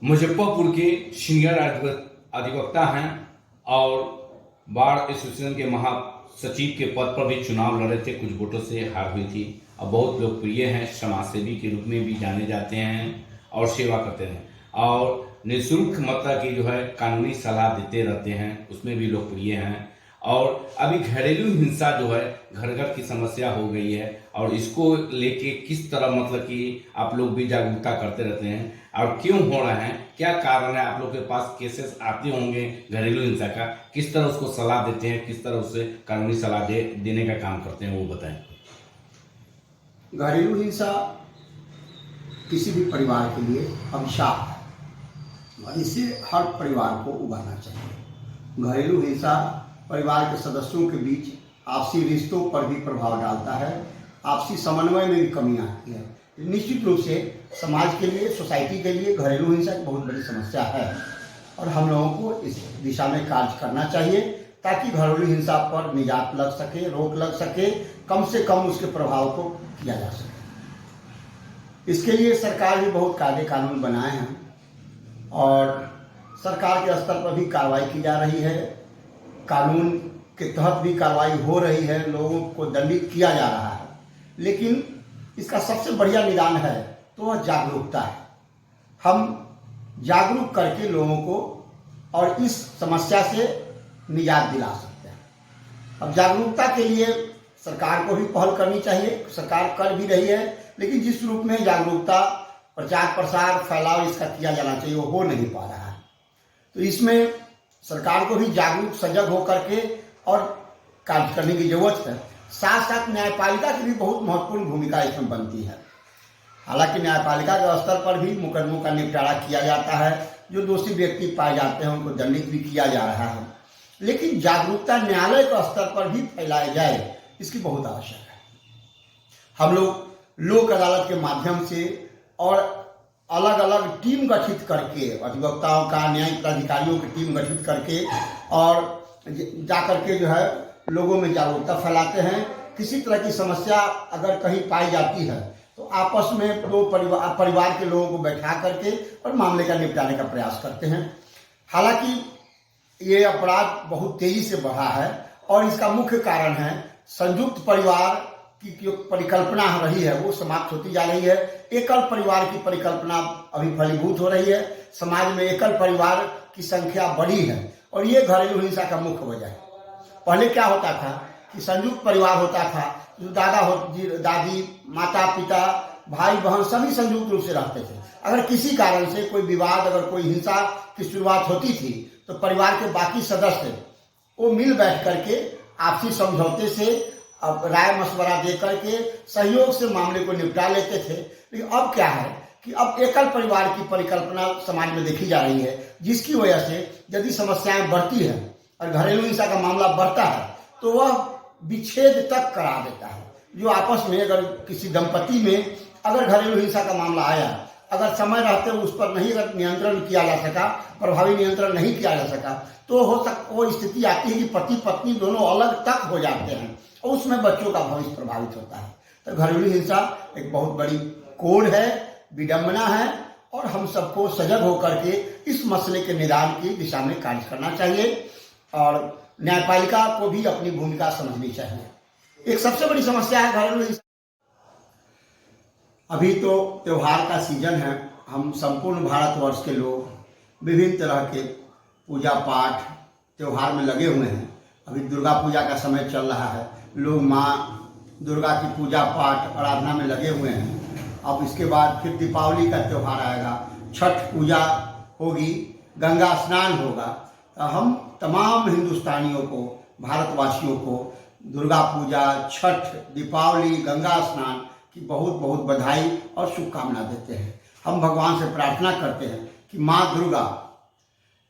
मुजफ्फरपुर के सीनियर अधिवक्ता हैं और बार एसोसिएशन के महासचिव के पद पर भी चुनाव लड़े थे, कुछ वोटों से हार हुई थी। अब बहुत लोकप्रिय हैं, समाजसेवी के रूप में भी जाने जाते हैं और सेवा करते हैं और निःशुल्क मतलब की कानूनी सलाह देते रहते हैं, उसमें भी लोकप्रिय हैं। और अभी घरेलू हिंसा घर घर की समस्या हो गई है और इसको लेके किस तरह मतलब कि आप लोग भी जागरूकता करते रहते हैं और क्यों हो रहा है, क्या कारण है? आप लोग के पास केसेस आते होंगे घरेलू हिंसा का, किस तरह उसको सलाह देते हैं, किस तरह उससे कानूनी सलाह देने का काम करते हैं, वो बताएं। घरेलू हिंसा किसी भी परिवार के लिए अभिशाप है, इससे हर परिवार को उबारना चाहिए। घरेलू हिंसा परिवार के सदस्यों के बीच आपसी रिश्तों पर भी प्रभाव डालता है, आपसी समन्वय में भी कमी आती है। निश्चित रूप से समाज के लिए, सोसाइटी के लिए घरेलू हिंसा एक बहुत बड़ी समस्या है और हम लोगों को इस दिशा में कार्य करना चाहिए ताकि घरेलू हिंसा पर निजात लग सके, रोक लग सके, कम से कम उसके प्रभाव को किया जा सके। इसके लिए सरकार भी बहुत कायदे कानून बनाए हैं और सरकार के स्तर पर भी कार्रवाई की जा रही है, कानून के तहत भी कार्रवाई हो रही है, लोगों को दंडित किया जा रहा है। लेकिन इसका सबसे बढ़िया निदान है तो वह जागरूकता है। हम जागरूक करके लोगों को और इस समस्या से निजात दिला सकते हैं। अब जागरूकता के लिए सरकार को भी पहल करनी चाहिए, सरकार कर भी रही है, लेकिन जिस रूप में जागरूकता, प्रचार प्रसार, फैलाव इसका किया जाना चाहिए वो हो नहीं पा रहा है। तो इसमें सरकार को भी जागरूक, सजग होकर के और कार्य करने की जरूरत है। साथ साथ न्यायपालिका की भी बहुत महत्वपूर्ण भूमिका इसमें बनती है। हालांकि न्यायपालिका के स्तर पर भी मुकदमों का निपटारा किया जाता है, जो दोषी व्यक्ति पाए जाते हैं उनको दंडित भी किया जा रहा है, लेकिन जागरूकता न्यायालय के स्तर पर भी फैलाई जाए, इसकी बहुत आवश्यक है। हम लोग लोक अदालत के माध्यम से और अलग अलग टीम गठित करके, अधिवक्ताओं का, न्यायिक अधिकारियों की टीम गठित करके और जाकर के लोगों में जागरूकता फैलाते हैं। किसी तरह की समस्या अगर कहीं पाई जाती है तो आपस में दो परिवार के लोगों को बैठा करके और मामले का निपटाने का प्रयास करते हैं। हालांकि ये अपराध बहुत तेजी से बढ़ा है और इसका मुख्य कारण है संयुक्त परिवार की जो परिकल्पना रही है वो समाप्त होती जा रही है। एकल परिवार की परिकल्पना अभी फलीभूत हो रही है। समाज में एकल परिवार की संख्या बढ़ी है और ये घरेलू हिंसा का मुख्य वजह है। पहले क्या होता था कि संयुक्त परिवार होता था, जो दादी, माता पिता, भाई बहन सभी संयुक्त रूप से रहते थे। अगर किसी कारण से कोई विवाद, अगर कोई हिंसा की शुरुआत होती थी तो परिवार के बाकी सदस्य वो मिल बैठ करके आपसी समझौते से, अब राय मशवरा दे करके, सहयोग से मामले को निपटा लेते थे। लेकिन अब क्या है कि अब एकल परिवार की परिकल्पना समाज में देखी जा रही है, जिसकी वजह से यदि समस्याएं बढ़ती है और घरेलू हिंसा का मामला बढ़ता है तो वह विच्छेद तक करा देता है। जो आपस में अगर किसी दंपति में अगर घरेलू हिंसा का मामला आया, अगर समय रहते उस पर नहीं अगर नियंत्रण किया जा सका, प्रभावी नियंत्रण नहीं किया जा सका, तो वो स्थिति आती है कि पति पत्नी दोनों अलग तक हो जाते हैं और उसमें बच्चों का भविष्य प्रभावित होता है। तो घरेलू हिंसा एक बहुत बड़ी कोड है, विडंबना है और हम सबको सजग होकर के इस मसले के निदान की दिशा में कार्य करना चाहिए और न्यायपालिका को भी अपनी भूमिका समझनी चाहिए। एक सबसे बड़ी समस्या है घरेलू हिंसा। अभी तो त्योहार का सीजन है, हम संपूर्ण भारतवर्ष के लोग विभिन्न तरह के पूजा पाठ त्योहार में लगे हुए हैं। अभी दुर्गा पूजा का समय चल रहा है, लोग माँ दुर्गा की पूजा पाठ आराधना में लगे हुए हैं। अब इसके बाद फिर दीपावली का त्यौहार आएगा, छठ पूजा होगी, गंगा स्नान होगा। हम तमाम हिंदुस्तानियों को, भारतवासियों को दुर्गा पूजा, छठ, दीपावली, गंगा स्नान की बहुत बहुत बधाई और शुभकामना देते हैं। हम भगवान से प्रार्थना करते हैं कि माँ दुर्गा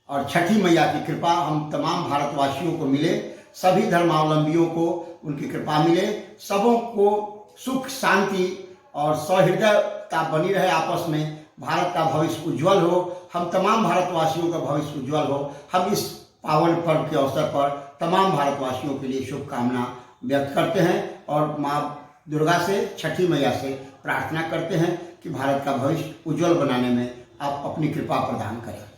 और छठी मैया की कृपा हम तमाम भारतवासियों को मिले, सभी धर्मावलंबियों को उनकी कृपा मिले, सबों को सुख, शांति और सौहृदयता बनी रहे आपस में, भारत का भविष्य उज्जवल हो, हम तमाम भारतवासियों का भविष्य उज्जवल हो। हम इस पावन पर्व के अवसर पर तमाम भारतवासियों के लिए शुभकामना व्यक्त करते हैं और माँ दुर्गा से, छठी मैया से प्रार्थना करते हैं कि भारत का भविष्य उज्जवल बनाने में आप अपनी कृपा प्रदान करें।